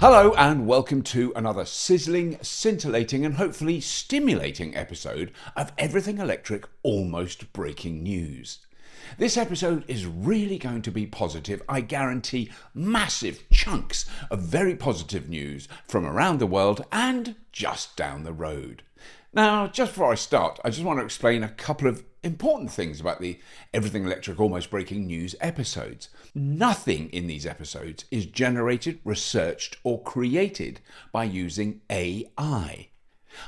Hello and welcome to another sizzling, scintillating and hopefully stimulating episode of Everything Electric Almost Breaking News. This episode is really going to be positive. I guarantee massive chunks of very positive news from around the world and just down the road. Now, just before I start, I just want to explain a couple of important things about the Everything Electric Almost Breaking News episodes. Nothing in these episodes is generated, researched, or created by using AI.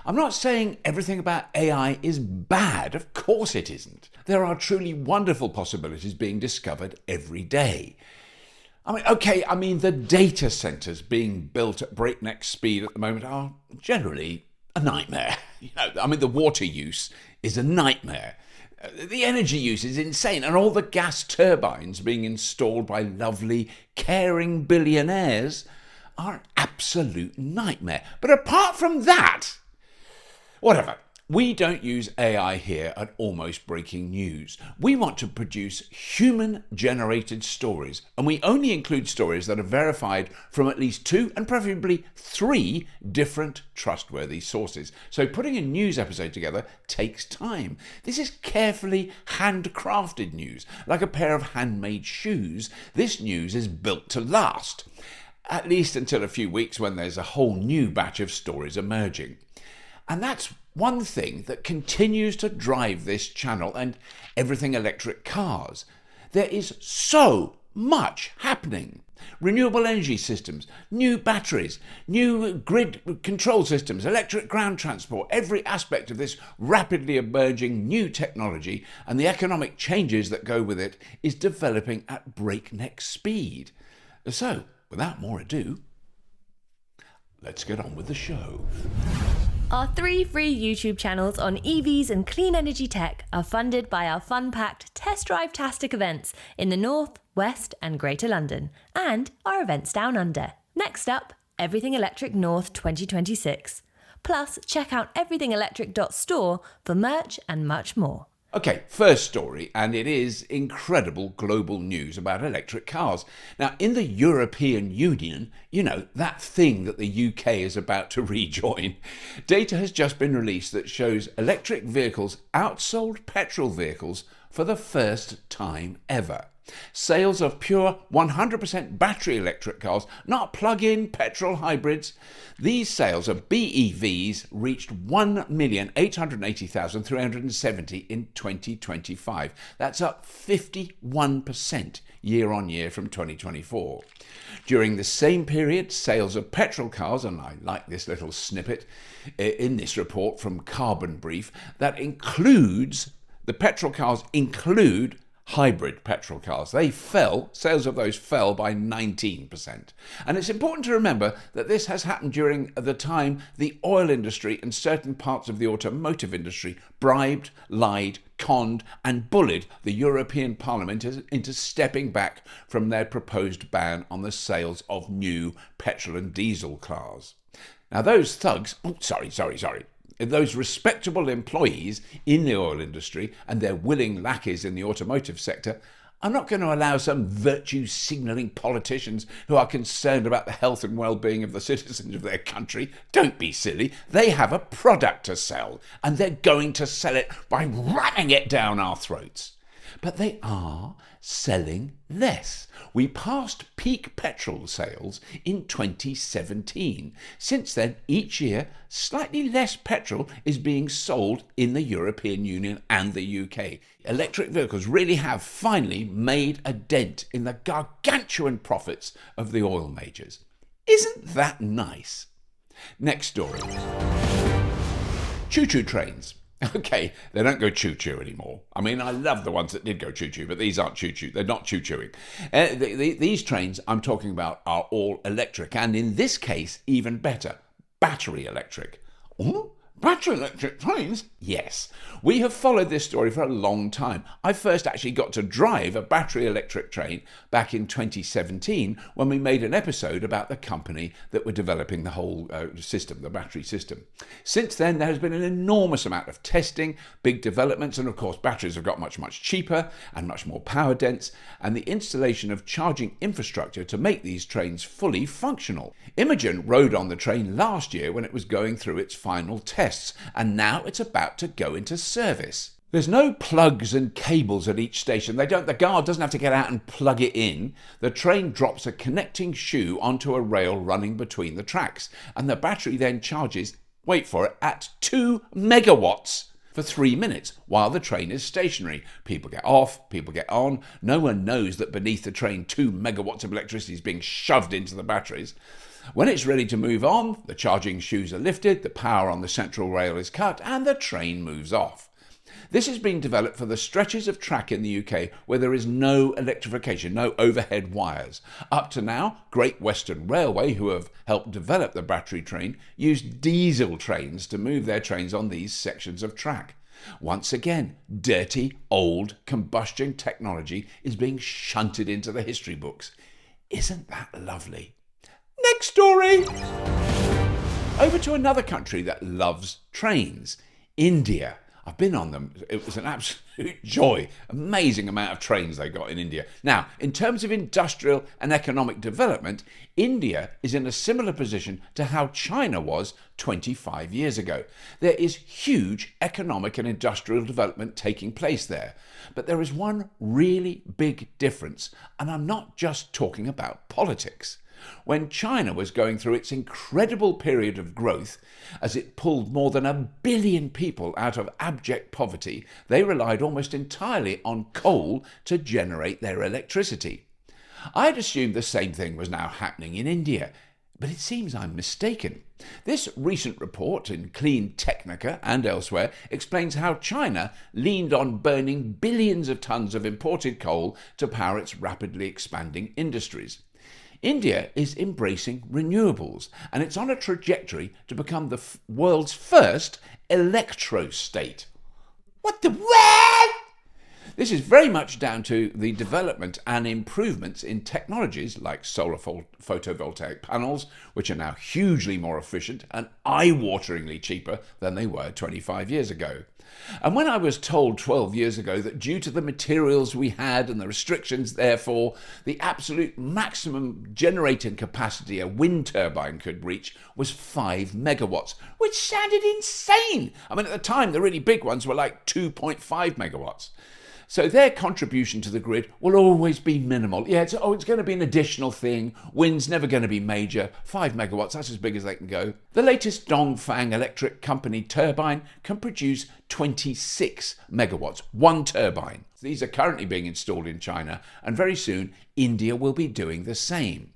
I'm not saying everything about AI is bad. Of course it isn't. There are truly wonderful possibilities being discovered every day. The data centers being built at breakneck speed at the moment are generally a nightmare. The water use is a nightmare. The energy use is insane, and all the gas turbines being installed by lovely, caring billionaires are an absolute nightmare. But apart from that, whatever. We don't use AI here at Almost Breaking News. We want to produce human-generated stories, and we only include stories that are verified from at least 2 and preferably 3 different trustworthy sources. So putting a news episode together takes time. This is carefully handcrafted news, like a pair of handmade shoes. This news is built to last, at least until a few weeks when there's a whole new batch of stories emerging. And that's one thing that continues to drive this channel and Everything Electric cars. There is so much happening. Renewable energy systems, new batteries, new grid control systems, electric ground transport, every aspect of this rapidly emerging new technology and the economic changes that go with it is developing at breakneck speed. So, without more ado, let's get on with the show. Our 3 free YouTube channels on EVs and clean energy tech are funded by our fun-packed Test Drive-tastic events in the North, West and Greater London, and our events down under. Next up, Everything Electric North 2026. Plus, check out everythingelectric.store for merch and much more. Okay, first story, and it is incredible global news about electric cars. Now, in the European Union, that thing that the UK is about to rejoin, data has just been released that shows electric vehicles outsold petrol vehicles for the first time ever. Sales of pure 100% battery electric cars, not plug-in petrol hybrids. These sales of BEVs reached 1,880,370 in 2025. That's up 51% year on year from 2024. During the same period, sales of petrol cars, and I like this little snippet in this report from Carbon Brief, that includes, the petrol cars include hybrid petrol cars. Sales of those fell by 19%. And it's important to remember that this has happened during the time the oil industry and certain parts of the automotive industry bribed, lied, conned and bullied the European Parliament into stepping back from their proposed ban on the sales of new petrol and diesel cars. Now those thugs, those respectable employees in the oil industry and their willing lackeys in the automotive sector are not going to allow some virtue signalling politicians who are concerned about the health and well-being of the citizens of their country. Don't be silly. They have a product to sell and they're going to sell it by ramming it down our throats. But they are selling less. We passed peak petrol sales in 2017. Since then, each year, slightly less petrol is being sold in the European Union and the UK. Electric vehicles really have finally made a dent in the gargantuan profits of the oil majors. Isn't that nice? Next story. Choo-choo trains. Okay, they don't go choo-choo anymore. I love the ones that did go choo-choo, but these aren't choo-choo. They're not choo-chooing. These trains I'm talking about are all electric, and in this case, even better, battery electric. Battery electric trains? Yes. We have followed this story for a long time. I first actually got to drive a battery electric train back in 2017 when we made an episode about the company that were developing the whole system, the battery system. Since then, there has been an enormous amount of testing, big developments, and of course, batteries have got much, much cheaper and much more power dense, and the installation of charging infrastructure to make these trains fully functional. Imogen rode on the train last year when it was going through its final tests, and now it's about to go into service. There's no plugs and cables at each station. The guard doesn't have to get out and plug it in. The train drops a connecting shoe onto a rail running between the tracks, and the battery then charges, wait for it, at 2 megawatts for 3 minutes while the train is stationary. People get off, people get on. No one knows that beneath the train 2 megawatts of electricity is being shoved into the batteries. When it's ready to move on, the charging shoes are lifted, the power on the central rail is cut, and the train moves off. This is being developed for the stretches of track in the UK where there is no electrification, no overhead wires. Up to now, Great Western Railway, who have helped develop the battery train, used diesel trains to move their trains on these sections of track. Once again, dirty, old combustion technology is being shunted into the history books. Isn't that lovely? Next story! Over to another country that loves trains, India. I've been on them. It was an absolute joy. Amazing amount of trains they got in India. Now, in terms of industrial and economic development, India is in a similar position to how China was 25 years ago. There is huge economic and industrial development taking place there. But there is one really big difference, and I'm not just talking about politics. When China was going through its incredible period of growth, as it pulled more than 1 billion people out of abject poverty, they relied almost entirely on coal to generate their electricity. I'd assumed the same thing was now happening in India, but it seems I'm mistaken. This recent report in Clean Technica and elsewhere explains how China leaned on burning billions of tons of imported coal to power its rapidly expanding industries. India is embracing renewables, and it's on a trajectory to become the world's first electro state. What the what? This is very much down to the development and improvements in technologies like solar photovoltaic panels, which are now hugely more efficient and eye-wateringly cheaper than they were 25 years ago. And when I was told 12 years ago that due to the materials we had and the restrictions therefore, the absolute maximum generating capacity a wind turbine could reach was 5 megawatts, which sounded insane. I mean, at the time, the really big ones were like 2.5 megawatts. So their contribution to the grid will always be minimal. Yeah, it's going to be an additional thing. Wind's never going to be major. 5 megawatts, that's as big as they can go. The latest Dongfang Electric Company turbine can produce 26 megawatts, one turbine. These are currently being installed in China, and very soon India will be doing the same.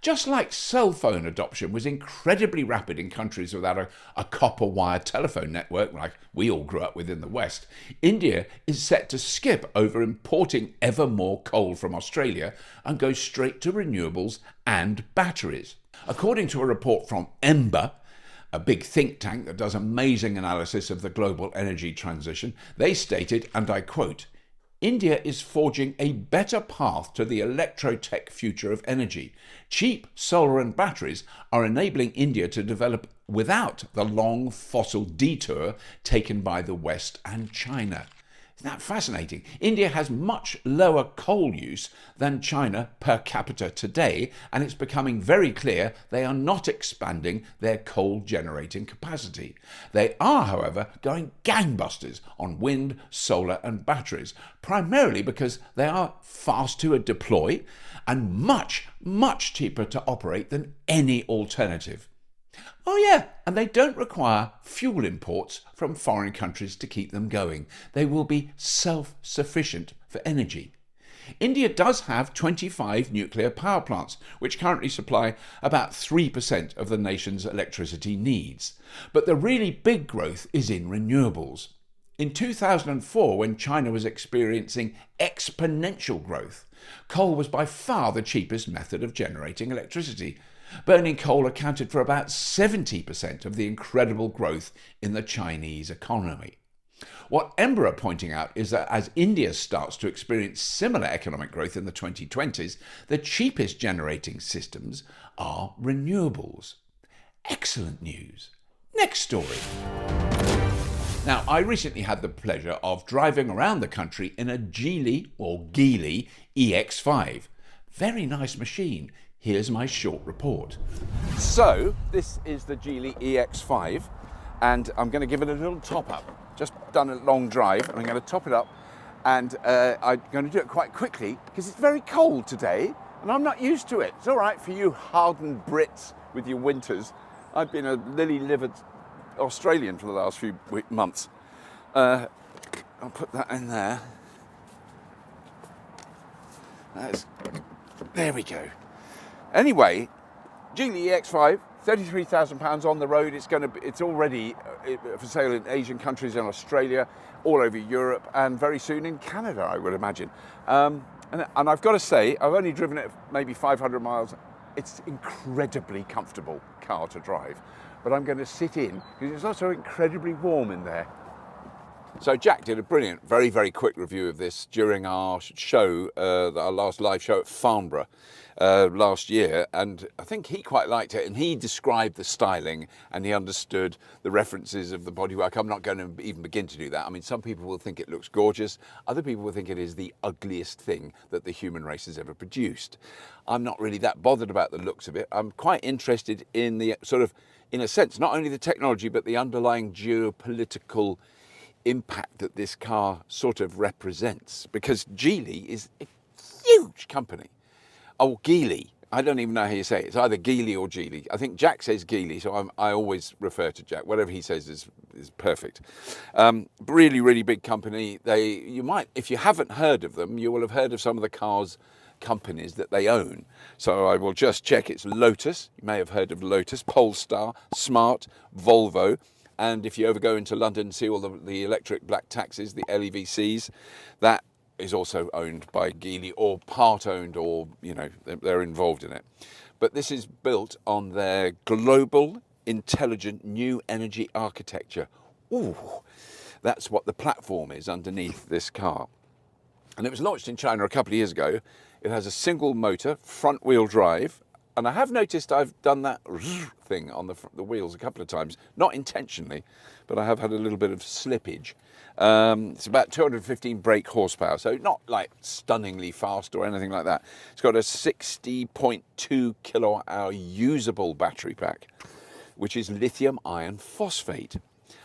Just like cell phone adoption was incredibly rapid in countries without a copper wire telephone network like we all grew up with in the West, India is set to skip over importing ever more coal from Australia and go straight to renewables and batteries. According to a report from EMBA, a big think tank that does amazing analysis of the global energy transition, they stated, and I quote, "India is forging a better path to the electro-tech future of energy. Cheap solar and batteries are enabling India to develop without the long fossil detour taken by the West and China." Isn't that fascinating? India has much lower coal use than China per capita today, and it's becoming very clear they are not expanding their coal generating capacity. They are, however, going gangbusters on wind, solar and batteries, primarily because they are fast to deploy and much, much cheaper to operate than any alternative. Oh yeah, and they don't require fuel imports from foreign countries to keep them going. They will be self-sufficient for energy. India does have 25 nuclear power plants, which currently supply about 3% of the nation's electricity needs. But the really big growth is in renewables. In 2004, when China was experiencing exponential growth, coal was by far the cheapest method of generating electricity. Burning coal accounted for about 70% of the incredible growth in the Chinese economy. What Ember are pointing out is that as India starts to experience similar economic growth in the 2020s, the cheapest generating systems are renewables. Excellent news. Next story. Now, I recently had the pleasure of driving around the country in a Geely EX5. Very nice machine. Here's my short report. So, this is the Geely EX5, and I'm going to give it a little top up. Just done a long drive, and I'm going to top it up, and I'm going to do it quite quickly because it's very cold today, and I'm not used to it. It's all right for you hardened Brits with your winters. I've been a lily-livered Australian for the last few months. I'll put that in there. There we go. Anyway, Geely EX5, £33,000 on the road. It's already for sale in Asian countries and Australia, all over Europe, and very soon in Canada, I would imagine. And I've got to say, I've only driven it maybe 500 miles. It's incredibly comfortable car to drive, but I'm going to sit in because it's also incredibly warm in there. So Jack did a brilliant, very, very quick review of this during our show, our last live show at Farnborough last year, and I think he quite liked it, and he described the styling and he understood the references of the bodywork. I'm not going to even begin to do that. I mean, some people will think it looks gorgeous, other people will think it is the ugliest thing that the human race has ever produced. I'm not really that bothered about the looks of it. I'm quite interested in the sort of, in a sense, not only the technology, but the underlying geopolitical impact that this car sort of represents, because Geely is a huge company. Oh, Geely. I don't even know how you say it. It's either Geely or Geely. I think Jack says Geely, so I always refer to Jack. Whatever he says is perfect. Really, really big company. You might, if you haven't heard of them, you will have heard of some of the cars companies that they own. So I will just check. It's Lotus. You may have heard of Lotus, Polestar, Smart, Volvo. And if you ever go into London and see all the electric black taxis, the LEVCs, that is also owned by Geely, or part owned, or, you know, they're involved in it. But this is built on their global, intelligent, new energy architecture. Ooh, that's what the platform is underneath this car. And it was launched in China a couple of years ago. It has a single motor, front wheel drive. And I have noticed I've done that thing on the wheels a couple of times, not intentionally, but I have had a little bit of slippage. It's about 215 brake horsepower, so not like stunningly fast or anything like that. It's got a 60.2 kilowatt hour usable battery pack, which is lithium iron phosphate,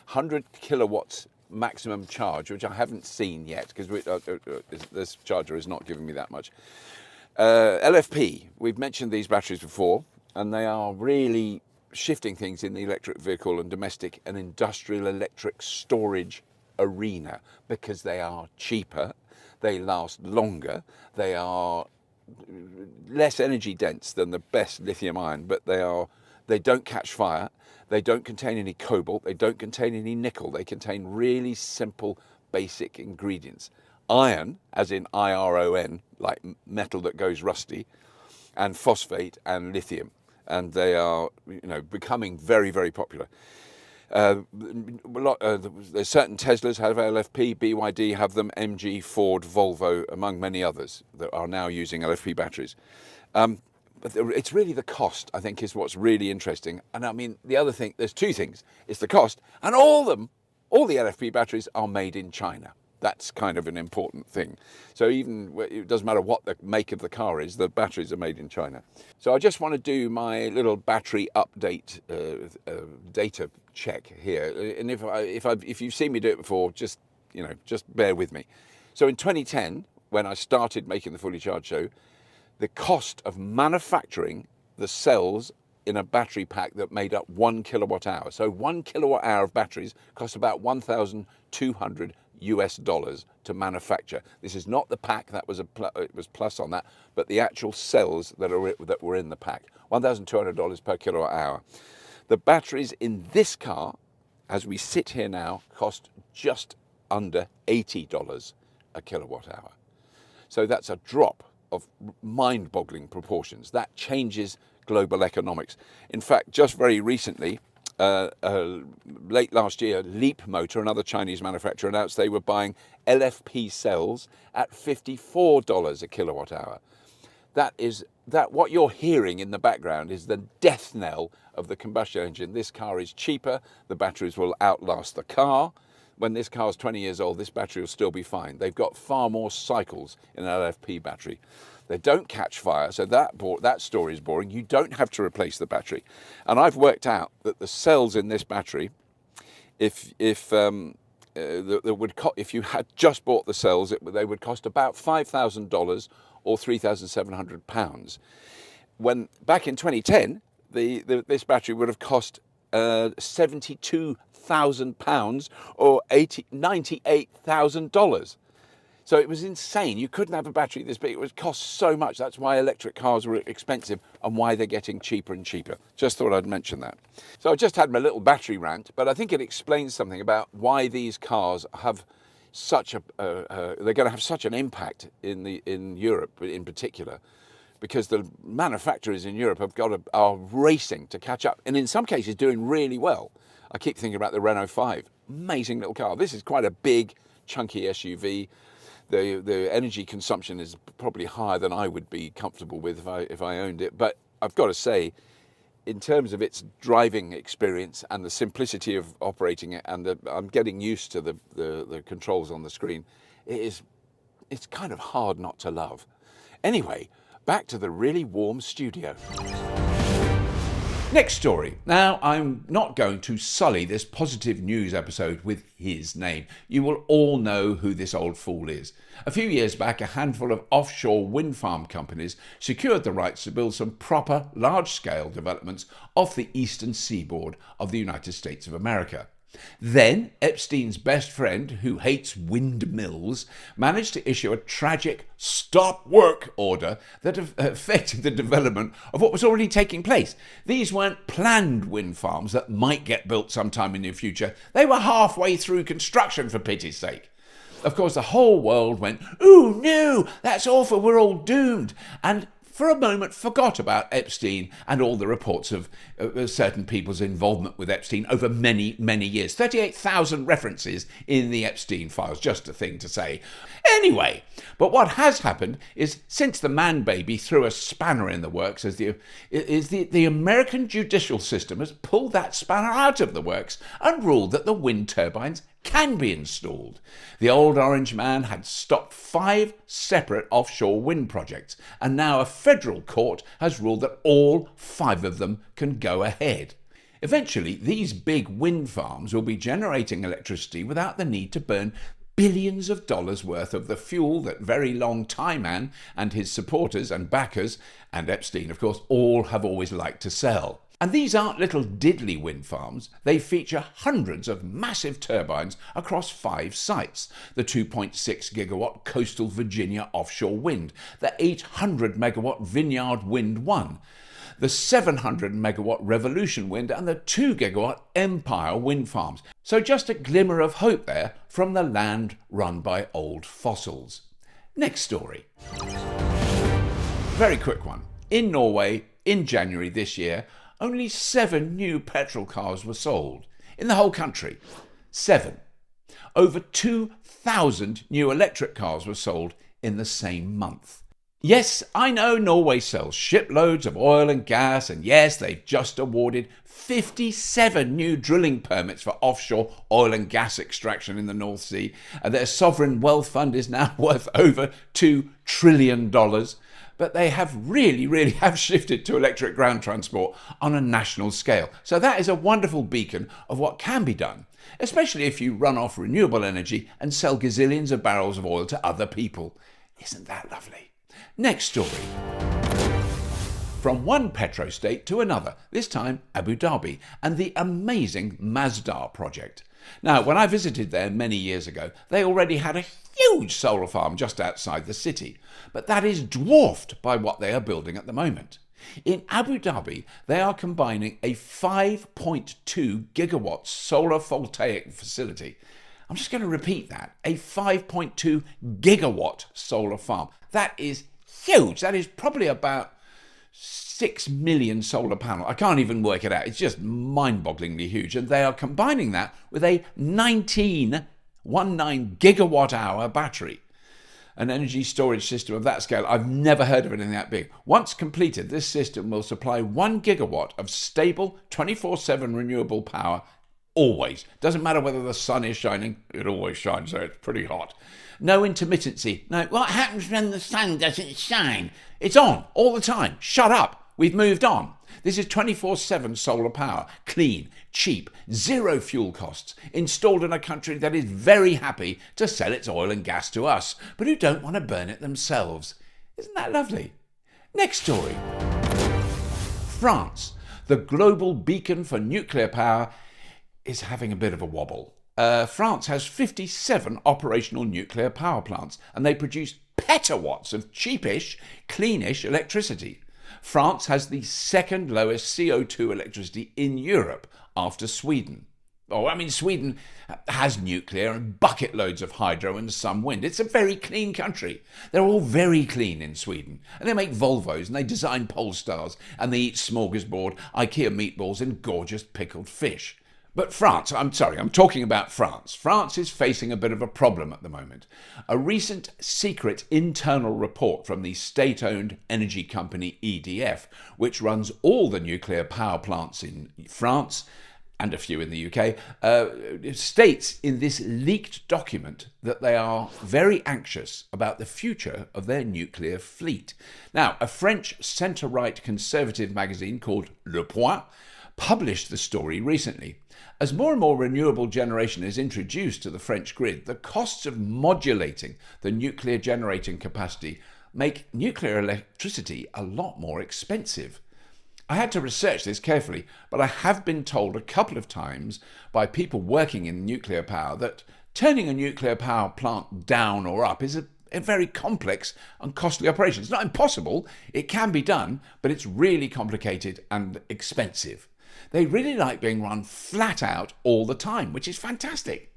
100 kilowatts maximum charge, which I haven't seen yet because this charger is not giving me that much. LFP, we've mentioned these batteries before, and they are really shifting things in the electric vehicle and domestic and industrial electric storage arena, because they are cheaper, they last longer, they are less energy dense than the best lithium ion, but they don't catch fire, they don't contain any cobalt, they don't contain any nickel, they contain really simple basic ingredients. Iron, as in IRON, like metal that goes rusty, and phosphate and lithium, and they are, you know, becoming very, very popular. There's certain Teslas have LFP, BYD have them, MG, Ford, Volvo, among many others that are now using LFP batteries. But it's really the cost, I think, is what's really interesting. And I mean, the other thing, there's two things. It's the cost, and all the LFP batteries are made in China. That's kind of an important thing. So even, it doesn't matter what the make of the car is, the batteries are made in China. So I just want to do my little battery update data check here. And if you've seen me do it before, just bear with me. So in 2010, when I started making the Fully Charged show, the cost of manufacturing the cells in a battery pack that made up 1 kilowatt hour. So 1 kilowatt hour of batteries cost about $1,200 to manufacture. This is not the pack, that was it was plus on that, but the actual cells that were in the pack. $1,200 per kilowatt hour. The batteries in this car, as we sit here now, cost just under $80 a kilowatt hour. So that's a drop of mind-boggling proportions. That changes global economics. In fact, just very recently, late last year, Leap Motor, another Chinese manufacturer, announced they were buying LFP cells at $54 a kilowatt hour. That what you're hearing in the background is the death knell of the combustion engine. This car is cheaper, the batteries will outlast the car. When this car's 20 years old, this battery will still be fine. They've got far more cycles in an LFP battery. They don't catch fire, so that story is boring. You don't have to replace the battery. And I've worked out that the cells in this battery, if you had just bought the cells, they would cost about $5,000 or £3,700. When back in 2010, this battery would have cost £72,000 or $98,000. So it was insane. You couldn't have a battery this big. It would cost so much. That's why electric cars were expensive and why they're getting cheaper and cheaper. Just thought I'd mention that. So I just had my little battery rant, but I think it explains something about why these cars have such they're going to have such an impact in Europe in particular, because the manufacturers in Europe are racing to catch up, and in some cases doing really well. I keep thinking about the Renault 5, amazing little car. This is quite a big, chunky SUV. The energy consumption is probably higher than I would be comfortable with if I owned it. But I've got to say, in terms of its driving experience and the simplicity of operating it, and I'm getting used to the controls on the screen, it's kind of hard not to love. Anyway, back to the really warm studio. Next story. Now, I'm not going to sully this positive news episode with his name. You will all know who this old fool is. A few years back, a handful of offshore wind farm companies secured the rights to build some proper large-scale developments off the eastern seaboard of the United States of America. Then, Epstein's best friend, who hates windmills, managed to issue a tragic stop work order that affected the development of what was already taking place. These weren't planned wind farms that might get built sometime in the future. They were halfway through construction, for pity's sake. Of course, the whole world went, "Ooh, no, that's awful, we're all doomed," and for a moment forgot about Epstein and all the reports of certain people's involvement with Epstein over many, many years. 38,000 references in the Epstein files, just a thing to say. Anyway, but what has happened is, since the man baby threw a spanner in the works, the American judicial system has pulled that spanner out of the works and ruled that the wind turbines can be installed. The old orange man had stopped 5 separate offshore wind projects, and now a federal court has ruled that all 5 of them can go ahead. Eventually, these big wind farms will be generating electricity without the need to burn billions of dollars worth of the fuel that Very Long Time Man and his supporters and backers, and Epstein of course, all have always liked to sell. And these aren't little diddly wind farms. They feature hundreds of massive turbines across 5 sites. The 2.6 gigawatt coastal Virginia offshore wind, the 800 megawatt Vineyard Wind 1, the 700 megawatt Revolution Wind, and the 2 gigawatt Empire wind farms. So just a glimmer of hope there from the land run by old fossils. Next story. Very quick one. In Norway, in January this year, only 7 new petrol cars were sold in the whole country. 7. Over 2,000 new electric cars were sold in the same month. Yes, I know Norway sells shiploads of oil and gas, and yes, they've just awarded 57 new drilling permits for offshore oil and gas extraction in the North Sea, and their sovereign wealth fund is now worth over $2 trillion. But they have really have shifted to electric ground transport on a national scale. So that is a wonderful beacon of what can be done, especially if you run off renewable energy and sell gazillions of barrels of oil to other people. Isn't that lovely? Next story. From one petrostate to another, this time Abu Dhabi and the amazing Masdar project. Now, when I visited there many years ago, they already had a huge solar farm just outside the city, but that is dwarfed by what they are building at the moment. In Abu Dhabi, they are combining a 5.2 gigawatt solar voltaic facility. I'm just going to repeat that, a 5.2 gigawatt solar farm. That is huge. That is probably about 6 million solar panels. I can't even work it out. It's just mind-bogglingly huge. And they are combining that with a 19 gigawatt hour battery. An energy storage system of that scale, I've never heard of anything that big. Once completed, this system will supply 1 gigawatt of stable 24/7 renewable power always. Doesn't matter whether the sun is shining, it always shines, so it's pretty hot. No intermittency. No, what happens when the sun doesn't shine? It's on all the time. Shut up. We've moved on. This is 24/7 solar power, clean, cheap, zero fuel costs, installed in a country that is very happy to sell its oil and gas to us, but who don't want to burn it themselves. Isn't that lovely? Next story. France, the global beacon for nuclear power, is having a bit of a wobble. France has 57 operational nuclear power plants, and they produce petawatts of cheapish, cleanish electricity. France has the second lowest CO2 electricity in Europe after Sweden. Sweden has nuclear and bucket loads of hydro and some wind. It's a very clean country. They're all very clean in Sweden. And they make Volvos and they design Polestars and they eat smorgasbord, IKEA meatballs and gorgeous pickled fish. But France, I'm talking about France. France is facing a bit of a problem at the moment. A recent secret internal report from the state-owned energy company EDF, which runs all the nuclear power plants in France and a few in the UK, states in this leaked document that they are very anxious about the future of their nuclear fleet. Now, a French centre-right conservative magazine called Le Point published the story recently. As more and more renewable generation is introduced to the French grid, the costs of modulating the nuclear generating capacity make nuclear electricity a lot more expensive. I had to research this carefully, but I have been told a couple of times by people working in nuclear power that turning a nuclear power plant down or up is a very complex and costly operation. It's not impossible, it can be done, but it's really complicated and expensive. They really like being run flat out all the time, which is fantastic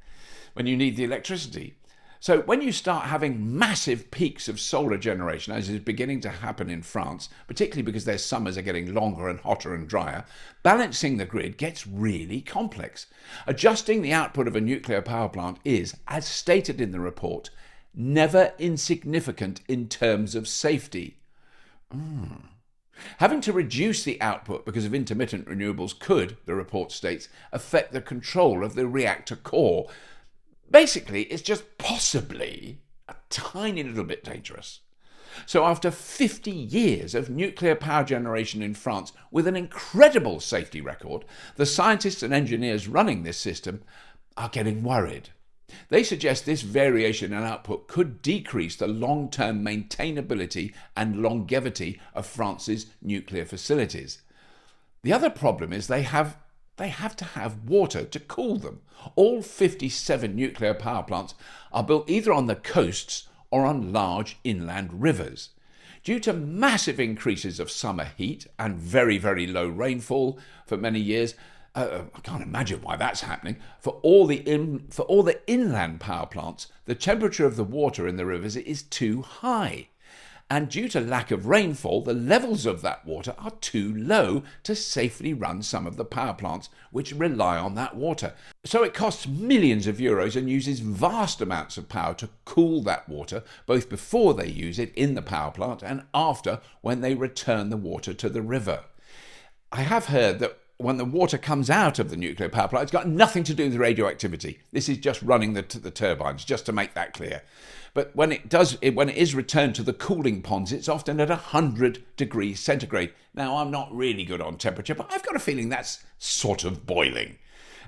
when you need the electricity. So when you start having massive peaks of solar generation, as is beginning to happen in France, particularly because their summers are getting longer and hotter and drier, balancing the grid gets really complex. Adjusting the output of a nuclear power plant is, as stated in the report, never insignificant in terms of safety. Having to reduce the output because of intermittent renewables could, the report states, affect the control of the reactor core. Basically, it's just possibly a tiny little bit dangerous. So after 50 years of nuclear power generation in France with an incredible safety record, the scientists and engineers running this system are getting worried. They suggest this variation in output could decrease the long-term maintainability and longevity of France's nuclear facilities. The other problem is they have to have water to cool them. All 57 nuclear power plants are built either on the coasts or on large inland rivers. Due to massive increases of summer heat and very, very low rainfall for many years, I can't imagine why that's happening. For all the inland power plants, the temperature of the water in the rivers is too high. And due to lack of rainfall, the levels of that water are too low to safely run some of the power plants which rely on that water. So it costs millions of euros and uses vast amounts of power to cool that water, both before they use it in the power plant and after, when they return the water to the river. I have heard that when the water comes out of the nuclear power plant, it's got nothing to do with radioactivity. This is just running the turbines, just to make that clear. But when it is returned to the cooling ponds, it's often at 100 degrees centigrade. Now, I'm not really good on temperature, but I've got a feeling that's sort of boiling.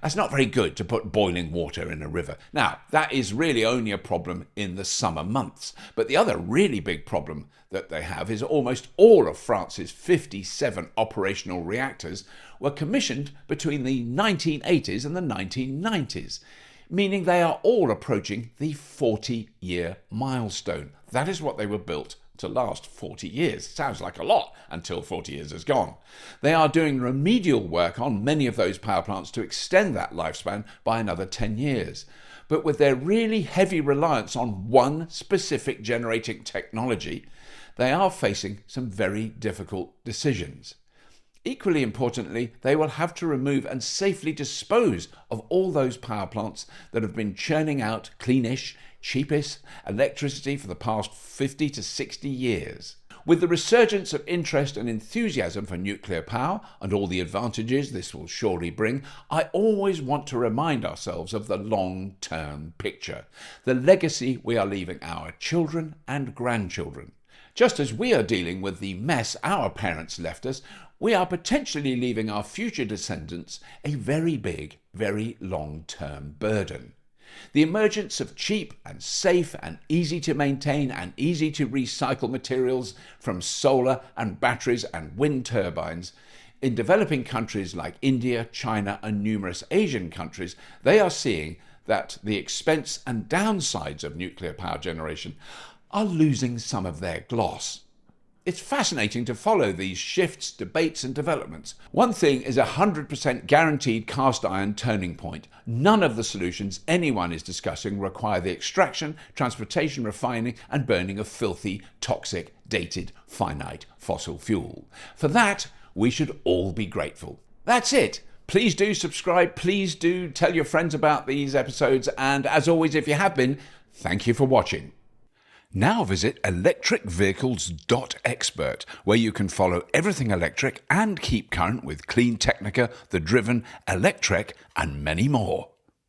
That's not very good to put boiling water in a river. Now, that is really only a problem in the summer months. But the other really big problem that they have is almost all of France's 57 operational reactors were commissioned between the 1980s and the 1990s, meaning they are all approaching the 40-year milestone. That is what they were built to last 40 years. Sounds like a lot until 40 years is gone. They are doing remedial work on many of those power plants to extend that lifespan by another 10 years. but with their really heavy reliance on one specific generating technology, they are facing some very difficult decisions. Equally importantly, they will have to remove and safely dispose of all those power plants that have been churning out cleanish, cheapest electricity for the past 50 to 60 years. With the resurgence of interest and enthusiasm for nuclear power and all the advantages this will surely bring, I always want to remind ourselves of the long-term picture, the legacy we are leaving our children and grandchildren. Just as we are dealing with the mess our parents left us, we are potentially leaving our future descendants a very big, very long-term burden. The emergence of cheap and safe and easy to maintain and easy to recycle materials from solar and batteries and wind turbines in developing countries like India, China and numerous Asian countries, they are seeing that the expense and downsides of nuclear power generation are losing some of their gloss. It's fascinating to follow these shifts, debates and developments. One thing is 100% guaranteed cast iron turning point. None of the solutions anyone is discussing require the extraction, transportation, refining and burning of filthy, toxic, dated, finite fossil fuel. For that, we should all be grateful. That's it. Please do subscribe. Please do tell your friends about these episodes. And as always, if you have been, thank you for watching. Now visit electricvehicles.expert, where you can follow everything electric and keep current with Clean Technica, The Driven, Electrek, and many more.